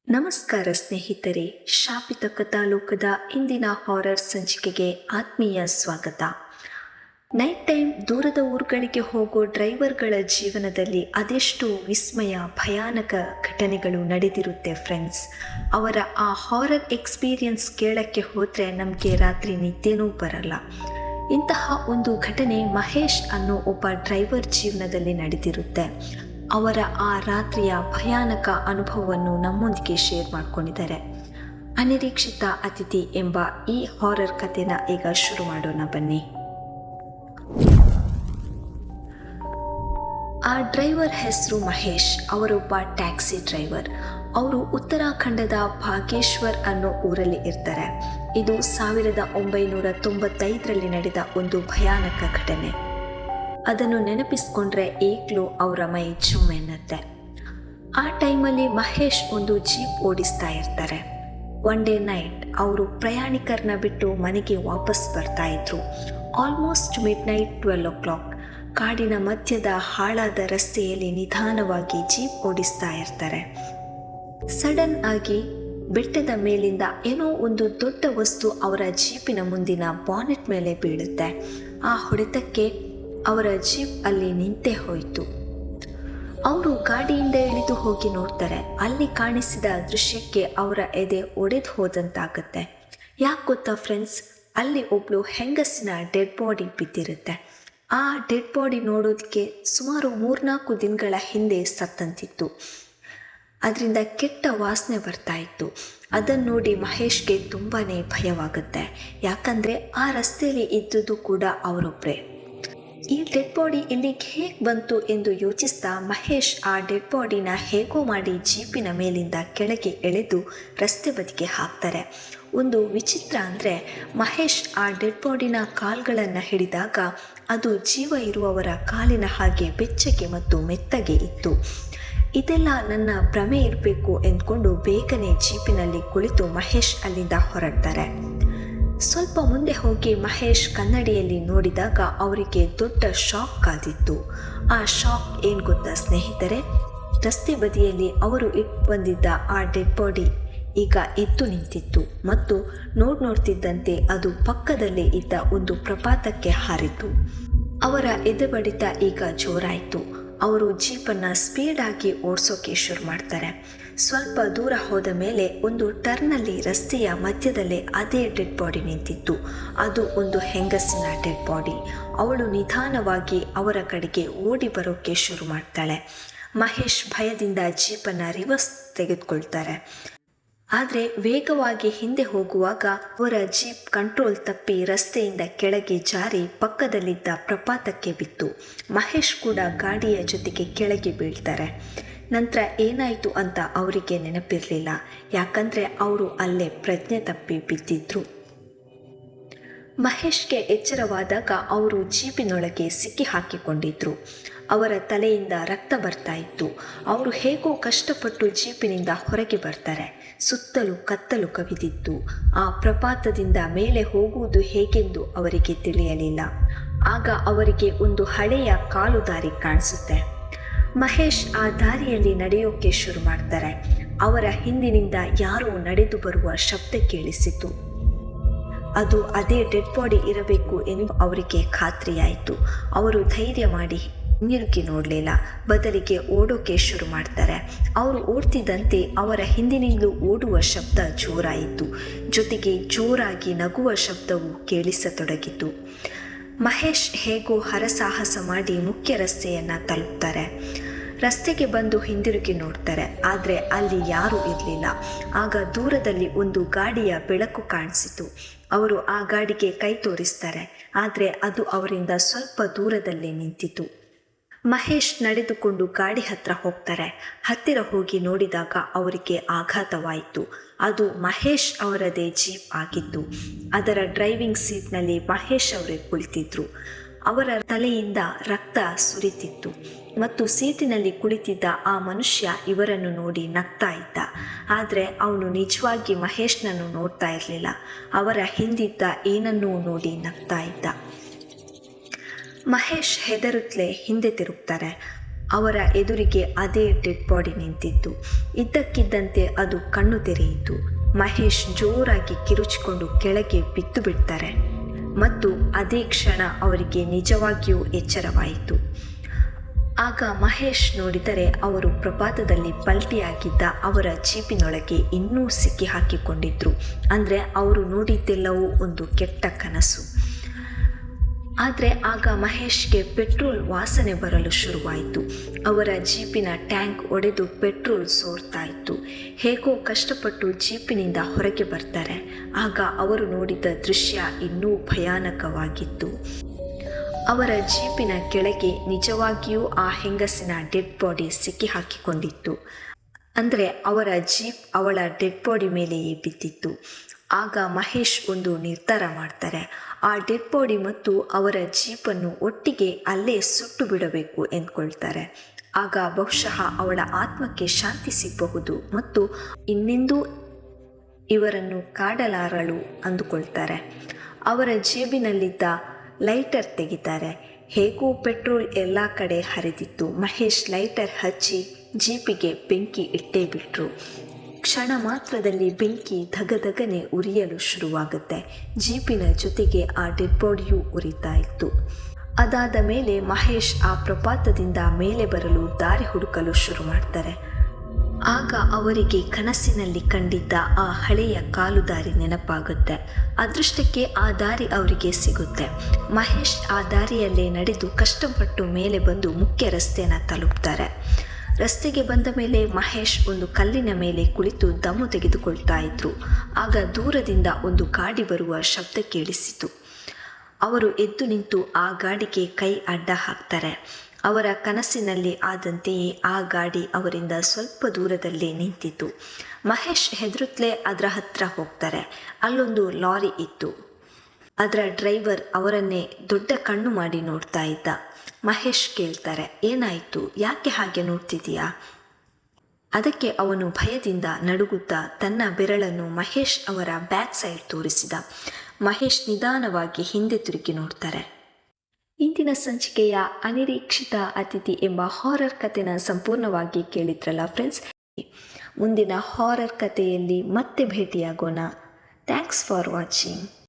ನಮಸ್ಕಾರ ಸ್ನೇಹಿತರೆ, ಶಾಪಿತ ಕಥಾಲೋಕದ ಇಂದಿನ ಹಾರರ್ ಸಂಚಿಕೆಗೆ ಆತ್ಮೀಯ ಸ್ವಾಗತ. ನೈಟ್ ಟೈಮ್ ದೂರದ ಊರುಗಳಿಗೆ ಹೋಗೋ ಡ್ರೈವರ್ಗಳ ಜೀವನದಲ್ಲಿ ಅದೆಷ್ಟು ವಿಸ್ಮಯ, ಭಯಾನಕ ಘಟನೆಗಳು ನಡೆದಿರುತ್ತೆ ಫ್ರೆಂಡ್ಸ್. ಅವರ ಆ ಹಾರರ್ ಎಕ್ಸ್ಪೀರಿಯನ್ಸ್ ಕೇಳಕ್ಕೆ ಹೋದರೆ ನಮಗೆ ರಾತ್ರಿ ನಿದ್ದೆನೂ ಬರಲ್ಲ. ಇಂತಹ ಒಂದು ಘಟನೆ ಮಹೇಶ್ ಅನ್ನೋ ಒಬ್ಬ ಡ್ರೈವರ್ ಜೀವನದಲ್ಲಿ ನಡೆದಿರುತ್ತೆ. ಅವರ ಆ ರಾತ್ರಿಯ ಭಯಾನಕ ಅನುಭವವನ್ನು ನಮ್ಮೊಂದಿಗೆ ಶೇರ್ ಮಾಡ್ಕೊಂಡಿದ್ದಾರೆ. ಅನಿರೀಕ್ಷಿತ ಅತಿಥಿ ಎಂಬ ಈ ಹಾರರ್ ಕಥೆನ ಈಗ ಶುರು ಮಾಡೋಣ ಬನ್ನಿ. ಆ ಡ್ರೈವರ್ ಹೆಸರು ಮಹೇಶ್. ಅವರೊಬ್ಬ ಟ್ಯಾಕ್ಸಿ ಡ್ರೈವರ್. ಅವರು ಉತ್ತರಾಖಂಡದ ಭಾಗೇಶ್ವರ್ ಅನ್ನೋ ಊರಲ್ಲಿ ಇರ್ತಾರೆ. ಇದು 1995ರಲ್ಲಿ ನಡೆದ ಒಂದು ಭಯಾನಕ ಘಟನೆ. ಅದನ್ನು ನೆನಪಿಸ್ಕೊಂಡ್ರೆ ಈಗಲೂ ಅವರ ಮೈ ಜುಮ್ ಎನ್ನುತ್ತೆ. ಆ ಟೈಮಲ್ಲಿ ಮಹೇಶ್ ಒಂದು ಜೀಪ್ ಓಡಿಸ್ತಾ ಇರ್ತಾರೆ. ಒನ್ ಡೇ ನೈಟ್ ಅವರು ಪ್ರಯಾಣಿಕರನ್ನ ಬಿಟ್ಟು ಮನೆಗೆ ವಾಪಸ್ ಬರ್ತಾ ಇದ್ರು. ಆಲ್ಮೋಸ್ಟ್ ಮಿಡ್-ನೈಟ್ 12 ಕಾಡಿನ ಮಧ್ಯದ ಹಾಳಾದ ರಸ್ತೆಯಲ್ಲಿ ನಿಧಾನವಾಗಿ ಜೀಪ್ ಓಡಿಸ್ತಾ ಇರ್ತಾರೆ. ಸಡನ್ ಆಗಿ ಬೆಟ್ಟದ ಮೇಲಿಂದ ಏನೋ ಒಂದು ದೊಡ್ಡ ವಸ್ತು ಅವರ ಜೀಪಿನ ಮುಂದಿನ ಬಾನೆಟ್ ಮೇಲೆ ಬೀಳುತ್ತೆ. ಆ ಹೊಡೆತಕ್ಕೆ ಅವರ ಜೀಪ್ ಅಲ್ಲಿ ನಿಂತೇ ಹೋಯಿತು. ಅವರು ಗಾಡಿಯಿಂದ ಇಳಿದು ಹೋಗಿ ನೋಡ್ತಾರೆ. ಅಲ್ಲಿ ಕಾಣಿಸಿದ ದೃಶ್ಯಕ್ಕೆ ಅವರ ಎದೆ ಒಡೆದು ಹೋದಂತಾಗುತ್ತೆ. ಯಾಕೆ ಗೊತ್ತಾ ಫ್ರೆಂಡ್ಸ್, ಅಲ್ಲಿ ಒಬ್ಳು ಹೆಂಗಸಿನ ಡೆಡ್ ಬಾಡಿ ಬಿದ್ದಿರುತ್ತೆ. ಆ ಡೆಡ್ ಬಾಡಿ ನೋಡೋದಕ್ಕೆ ಸುಮಾರು 3-4 ದಿನಗಳ ಹಿಂದೆ ಸತ್ತಂತಿತ್ತು. ಅದರಿಂದ ಕೆಟ್ಟ ವಾಸನೆ ಬರ್ತಾ ಇತ್ತು. ಅದನ್ನು ನೋಡಿ ಮಹೇಶ್ಗೆ ತುಂಬಾ ಭಯವಾಗುತ್ತೆ. ಯಾಕಂದರೆ ಆ ರಸ್ತೆಯಲ್ಲಿ ಇದ್ದುದು ಕೂಡ ಅವರೊಬ್ಬರೇ. ಈ ಡೆಡ್ ಬಾಡಿ ಇಲ್ಲಿಗೆ ಹೇಗೆ ಬಂತು ಎಂದು ಯೋಚಿಸ್ತಾ ಮಹೇಶ್ ಆ ಡೆಡ್ ಬಾಡಿನ ಹೇಗೋ ಮಾಡಿ ಜೀಪಿನ ಮೇಲಿಂದ ಕೆಳಗೆ ಎಳೆದು ರಸ್ತೆ ಬದಿಗೆ ಹಾಕ್ತಾರೆ. ಒಂದು ವಿಚಿತ್ರ ಅಂದರೆ ಮಹೇಶ್ ಆ ಡೆಡ್ ಬಾಡಿನ ಕಾಲ್ಗಳನ್ನು ಹಿಡಿದಾಗ ಅದು ಜೀವ ಇರುವವರ ಕಾಲಿನ ಹಾಗೆ ಬೆಚ್ಚಗೆ ಮತ್ತು ಮೆತ್ತಗೆ ಇತ್ತು. ಇದೆಲ್ಲ ನನ್ನ ಭ್ರಮೆ ಇರಬೇಕು ಎಂದ್ಕೊಂಡು ಬೇಗನೆ ಜೀಪಿನಲ್ಲಿ ಕುಳಿತು ಮಹೇಶ್ ಅಲ್ಲಿಂದ ಹೊರಡ್ತಾರೆ. ಸ್ವಲ್ಪ ಮುಂದೆ ಹೋಗಿ ಮಹೇಶ್ ಕನ್ನಡಿಯಲ್ಲಿ ನೋಡಿದಾಗ ಅವರಿಗೆ ದೊಡ್ಡ ಶಾಕ್ ಕಾದಿತ್ತು. ಆ ಶಾಕ್ ಏನು ಗೊತ್ತಾ ಸ್ನೇಹಿತರೆ, ರಸ್ತೆ ಬದಿಯಲ್ಲಿ ಅವರು ಇಟ್ಟು ಬಂದಿದ್ದ ಆ ಡೆಡ್ ಬಾಡಿ ಈಗ ಎದ್ದು ನಿಂತಿತ್ತು ಮತ್ತು ನೋಡ್ತಿದ್ದಂತೆ ಅದು ಪಕ್ಕದಲ್ಲೇ ಇದ್ದ ಒಂದು ಪ್ರಪಾತಕ್ಕೆ ಹಾರಿತು. ಅವರ ಎದೆ ಬಡಿತ ಈಗ ಜೋರಾಯಿತು. ಅವರು ಜೀಪನ್ನು ಸ್ಪೀಡಾಗಿ ಓಡಿಸೋಕೆ ಶುರು ಮಾಡ್ತಾರೆ. ಸ್ವಲ್ಪ ದೂರ ಹೋದ ಮೇಲೆ ಒಂದು ಟರ್ನಲ್ಲಿ ರಸ್ತೆಯ ಮಧ್ಯದಲ್ಲೇ ಅದೇ ಡೆಡ್ ಬಾಡಿ ನಿಂತಿತ್ತು. ಅದು ಒಂದು ಹೆಂಗಸಿನ ಡೆಡ್ ಬಾಡಿ. ಅವಳು ನಿಧಾನವಾಗಿ ಅವರ ಕಡೆಗೆ ಓಡಿ ಬರೋಕ್ಕೆ ಶುರು ಮಾಡ್ತಾಳೆ. ಮಹೇಶ್ ಭಯದಿಂದ ಜೀಪನ್ನು ರಿವರ್ಸ್ ತೆಗೆದುಕೊಳ್ತಾರೆ. ಆದರೆ ವೇಗವಾಗಿ ಹಿಂದೆ ಹೋಗುವಾಗ ಅವರ ಜೀಪ್ ಕಂಟ್ರೋಲ್ ತಪ್ಪಿ ರಸ್ತೆಯಿಂದ ಕೆಳಗೆ ಜಾರಿ ಪಕ್ಕದಲ್ಲಿದ್ದ ಪ್ರಪಾತಕ್ಕೆ ಬಿತ್ತು. ಮಹೇಶ್ ಕೂಡ ಗಾಡಿಯ ಜೊತೆಗೆ ಕೆಳಗೆ ಬೀಳ್ತಾರೆ. ನಂತರ ಏನಾಯಿತು ಅಂತ ಅವರಿಗೆ ನೆನಪಿರಲಿಲ್ಲ. ಯಾಕಂದರೆ ಅವರು ಅಲ್ಲೇ ಪ್ರಜ್ಞೆ ತಪ್ಪಿ ಬಿದ್ದಿದ್ರು. ಮಹೇಶ್ಗೆ ಎಚ್ಚರವಾದಾಗ ಅವರು ಜೀಪಿನೊಳಗೆ ಸಿಕ್ಕಿ ಹಾಕಿಕೊಂಡಿದ್ರು. ಅವರ ತಲೆಯಿಂದ ರಕ್ತ ಬರ್ತಾ ಇತ್ತು. ಅವರು ಹೇಗೋ ಕಷ್ಟಪಟ್ಟು ಜೀಪಿನಿಂದ ಹೊರಗೆ ಬರ್ತಾರೆ. ಸುತ್ತಲೂ ಕತ್ತಲು ಕವಿದಿತ್ತು. ಆ ಪ್ರಪಾತದಿಂದ ಮೇಲೆ ಹೋಗುವುದು ಹೇಗೆಂದು ಅವರಿಗೆ ತಿಳಿಯಲಿಲ್ಲ. ಆಗ ಅವರಿಗೆ ಒಂದು ಹಳೆಯ ಕಾಲು ದಾರಿ ಕಾಣಿಸುತ್ತೆ. ಮಹೇಶ್ ಆ ದಾರಿಯಲ್ಲಿ ನಡೆಯೋಕೆ ಶುರು ಮಾಡ್ತಾರೆ. ಅವರ ಹಿಂದಿನಿಂದ ಯಾರೋ ನಡೆದು ಬರುವ ಶಬ್ದ ಕೇಳಿಸಿತು. ಅದು ಅದೇ ಡೆಡ್ ಬಾಡಿ ಇರಬೇಕು ಎಂದು ಅವರಿಗೆ ಖಾತ್ರಿಯಾಯಿತು. ಅವರು ಧೈರ್ಯ ಮಾಡಿ ಹಿಂದಿರುಗಿ ನೋಡಲಿಲ್ಲ, ಬದಲಿಗೆ ಓಡೋಕೆ ಶುರು ಮಾಡ್ತಾರೆ. ಅವರು ಓಡ್ತಿದ್ದಂತೆ ಅವರ ಹಿಂದಿನಿಂದಲೂ ಓಡುವ ಶಬ್ದ ಜೋರಾಯಿತು. ಜೊತೆಗೆ ಜೋರಾಗಿ ನಗುವ ಶಬ್ದವು ಕೇಳಿಸತೊಡಗಿತು. ಮಹೇಶ್ ಹೇಗೋ ಹರಸಾಹಸ ಮಾಡಿ ಮುಖ್ಯ ರಸ್ತೆಯನ್ನು ತಲುಪ್ತಾರೆ. ರಸ್ತೆಗೆ ಬಂದು ಹಿಂದಿರುಗಿ ನೋಡ್ತಾರೆ. ಆದರೆ ಅಲ್ಲಿ ಯಾರೂ ಇರಲಿಲ್ಲ. ಆಗ ದೂರದಲ್ಲಿ ಒಂದು ಗಾಡಿಯ ಬೆಳಕು ಕಾಣಿಸಿತು. ಅವರು ಆ ಗಾಡಿಗೆ ಕೈ ತೋರಿಸ್ತಾರೆ. ಆದರೆ ಅದು ಅವರಿಂದ ಸ್ವಲ್ಪ ದೂರದಲ್ಲೇ ನಿಂತಿತು. ಮಹೇಶ್ ನಡೆದುಕೊಂಡು ಗಾಡಿ ಹತ್ರ ಹೋಗ್ತಾರೆ. ಹತ್ತಿರ ಹೋಗಿ ನೋಡಿದಾಗ ಅವರಿಗೆ ಆಘಾತವಾಯಿತು. ಅದು ಮಹೇಶ್ ಅವರದೇ ಜೀಪ್ ಆಗಿತ್ತು. ಅದರ ಡ್ರೈವಿಂಗ್ ಸೀಟ್ನಲ್ಲಿ ಮಹೇಶ್ ಅವರೇ ಕುಳಿತಿದ್ರು. ಅವರ ತಲೆಯಿಂದ ರಕ್ತ ಸುರಿತಿತ್ತು ಮತ್ತು ಸೀಟಿನಲ್ಲಿ ಕುಳಿತಿದ್ದ ಆ ಮನುಷ್ಯ ಇವರನ್ನು ನೋಡಿ ನಗ್ತಾ ಇದ್ದ. ಆದರೆ ಅವನು ನಿಜವಾಗಿ ಮಹೇಶ್ನನ್ನು ನೋಡ್ತಾ ಇರಲಿಲ್ಲ. ಅವರ ಹಿಂದಿದ್ದ ಏನನ್ನೂ ನೋಡಿ ನಗ್ತಾ ಇದ್ದ. ಮಹೇಶ್ ಹೆದರುತ್ತಲೇ ಹಿಂದೆ ತಿರುಗ್ತಾರೆ. ಅವರ ಎದುರಿಗೆ ಅದೇ ಡೆಡ್ ಬಾಡಿ ನಿಂತಿತ್ತು. ಇದ್ದಕ್ಕಿದ್ದಂತೆ ಅದು ಕಣ್ಣು ತೆರೆಯಿತು. ಮಹೇಶ್ ಜೋರಾಗಿ ಕಿರುಚಿಕೊಂಡು ಕೆಳಗೆ ಬಿದ್ದು ಬಿಡ್ತಾರೆ ಮತ್ತು ಅದೇ ಕ್ಷಣ ಅವರಿಗೆ ನಿಜವಾಗಿಯೂ ಎಚ್ಚರವಾಯಿತು. ಆಗ ಮಹೇಶ್ ನೋಡಿದರೆ ಅವರು ಪ್ರಪಾತದಲ್ಲಿ ಪಲ್ಟಿಯಾಗಿದ್ದ ಅವರ ಜೀಪಿನೊಳಗೆ ಇನ್ನೂ ಸಿಕ್ಕಿ ಹಾಕಿಕೊಂಡಿದ್ರು. ಅಂದರೆ ಅವರು ನೋಡಿದ್ದೆಲ್ಲವೂ ಒಂದು ಕೆಟ್ಟ ಕನಸು. ಆದರೆ ಆಗ ಮಹೇಶ್ಗೆ ಪೆಟ್ರೋಲ್ ವಾಸನೆ ಬರಲು ಶುರುವಾಯಿತು. ಅವರ ಜೀಪಿನ ಟ್ಯಾಂಕ್ ಒಡೆದು ಪೆಟ್ರೋಲ್ ಸೋರ್ತಾ ಇತ್ತು. ಹೇಗೋ ಕಷ್ಟಪಟ್ಟು ಜೀಪಿನಿಂದ ಹೊರಗೆ ಬರ್ತಾರೆ. ಆಗ ಅವರು ನೋಡಿದ ದೃಶ್ಯ ಇನ್ನೂ ಭಯಾನಕವಾಗಿತ್ತು. ಅವರ ಜೀಪಿನ ಕೆಳಗೆ ನಿಜವಾಗಿಯೂ ಆ ಹೆಂಗಸಿನ ಡೆಡ್ ಬಾಡಿ ಸಿಕ್ಕಿ ಹಾಕಿಕೊಂಡಿತ್ತು. ಅಂದರೆ ಅವರ ಜೀಪ್ ಅವಳ ಡೆಡ್ ಬಾಡಿ ಮೇಲೆಯೇ ಬಿದ್ದಿತ್ತು. ಆಗ ಮಹೇಶ್ ಒಂದು ನಿರ್ಧಾರ ಮಾಡ್ತಾರೆ. ಆ ಡೆಡ್ ಬಾಡಿ ಮತ್ತು ಅವರ ಜೀಪನ್ನು ಒಟ್ಟಿಗೆ ಅಲ್ಲೇ ಸುಟ್ಟು ಬಿಡಬೇಕು ಎಂದ್ಕೊಳ್ತಾರೆ. ಆಗ ಬಹುಶಃ ಅವಳ ಆತ್ಮಕ್ಕೆ ಶಾಂತಿ ಸಿಗಬಹುದು ಮತ್ತು ಇನ್ನೆಂದೂ ಇವರನ್ನು ಕಾಡಲಾರಳು ಅಂದುಕೊಳ್ತಾರೆ. ಅವರ ಜೇಬಿನಲ್ಲಿದ್ದ ಲೈಟರ್ ತೆಗಿತಾರೆ. ಹೇಗೂ ಪೆಟ್ರೋಲ್ ಎಲ್ಲ ಕಡೆ ಹರಿದಿತ್ತು. ಮಹೇಶ್ ಲೈಟರ್ ಹಚ್ಚಿ ಜೀಪಿಗೆ ಬೆಂಕಿ ಇಟ್ಟೇ ಬಿಟ್ರು. ಕ್ಷಣ ಮಾತ್ರದಲ್ಲಿ ಬೆಂಕಿ ಧಗಧಗನೆ ಉರಿಯಲು ಶುರುವಾಗುತ್ತೆ. ಜೀಪಿನ ಜೊತೆಗೆ ಆ ಡೆಡ್ ಬಾಡಿಯೂ ಉರಿತಾ ಇತ್ತು. ಅದಾದ ಮೇಲೆ ಮಹೇಶ್ ಆ ಪ್ರಪಾತದಿಂದ ಮೇಲೆ ಬರಲು ದಾರಿ ಹುಡುಕಲು ಶುರು ಮಾಡ್ತಾರೆ. ಆಗ ಅವರಿಗೆ ಕನಸಿನಲ್ಲಿ ಕಂಡಿದ್ದ ಆ ಹಳೆಯ ಕಾಲು ದಾರಿ ನೆನಪಾಗುತ್ತೆ. ಅದೃಷ್ಟಕ್ಕೆ ಆ ದಾರಿ ಅವರಿಗೆ ಸಿಗುತ್ತೆ. ಮಹೇಶ್ ಆ ದಾರಿಯಲ್ಲೇ ನಡೆದು ಕಷ್ಟಪಟ್ಟು ಮೇಲೆ ಬಂದು ಮುಖ್ಯ ರಸ್ತೆನ ತಲುಪ್ತಾರೆ. ರಸ್ತೆಗೆ ಬಂದ ಮೇಲೆ ಮಹೇಶ್ ಒಂದು ಕಲ್ಲಿನ ಮೇಲೆ ಕುಳಿತು ದಮ್ಮು ತೆಗೆದುಕೊಳ್ತಾ ಇದ್ರು. ಆಗ ದೂರದಿಂದ ಒಂದು ಗಾಡಿ ಬರುವ ಶಬ್ದ ಕೇಳಿಸಿತು. ಅವರು ಎದ್ದು ನಿಂತು ಆ ಗಾಡಿಗೆ ಕೈ ಅಡ್ಡ ಹಾಕ್ತಾರೆ. ಅವರ ಕನಸಿನಲ್ಲಿ ಆದಂತೆಯೇ ಆ ಗಾಡಿ ಅವರಿಂದ ಸ್ವಲ್ಪ ದೂರದಲ್ಲೇ ನಿಂತಿತು. ಮಹೇಶ್ ಹೆದರುತ್ತಲೇ ಅದರ ಹತ್ರ ಹೋಗ್ತಾರೆ. ಅಲ್ಲೊಂದು ಲಾರಿ ಇತ್ತು. ಅದರ ಡ್ರೈವರ್ ಅವರನ್ನೇ ದೊಡ್ಡ ಕಣ್ಣು ಮಾಡಿ ನೋಡ್ತಾ ಇದ್ದ. ಮಹೇಶ್ ಕೇಳ್ತಾರೆ, ಏನಾಯಿತು, ಯಾಕೆ ಹಾಗೆ ನೋಡ್ತಿದೀಯಾ? ಅದಕ್ಕೆ ಅವನು ಭಯದಿಂದ ನಡುಗುತ್ತಾ ತನ್ನ ಬೆರಳನ್ನು ಮಹೇಶ್ ಅವರ ಬ್ಯಾಕ್ ಸೈಡ್ ತೋರಿಸಿದ. ಮಹೇಶ್ ನಿಧಾನವಾಗಿ ಹಿಂದೆ ತಿರುಗಿ ನೋಡ್ತಾರೆ. ಇಂದಿನ ಸಂಚಿಕೆಯ ಅನಿರೀಕ್ಷಿತ ಅತಿಥಿ ಎಂಬ ಹಾರರ್ ಕಥೆನ ಸಂಪೂರ್ಣವಾಗಿ ಕೇಳಿದ್ರಲ್ಲ ಫ್ರೆಂಡ್ಸ್. ಮುಂದಿನ ಹಾರರ್ ಕಥೆಯಲ್ಲಿ ಮತ್ತೆ ಭೇಟಿಯಾಗೋಣ. Thanks for watching.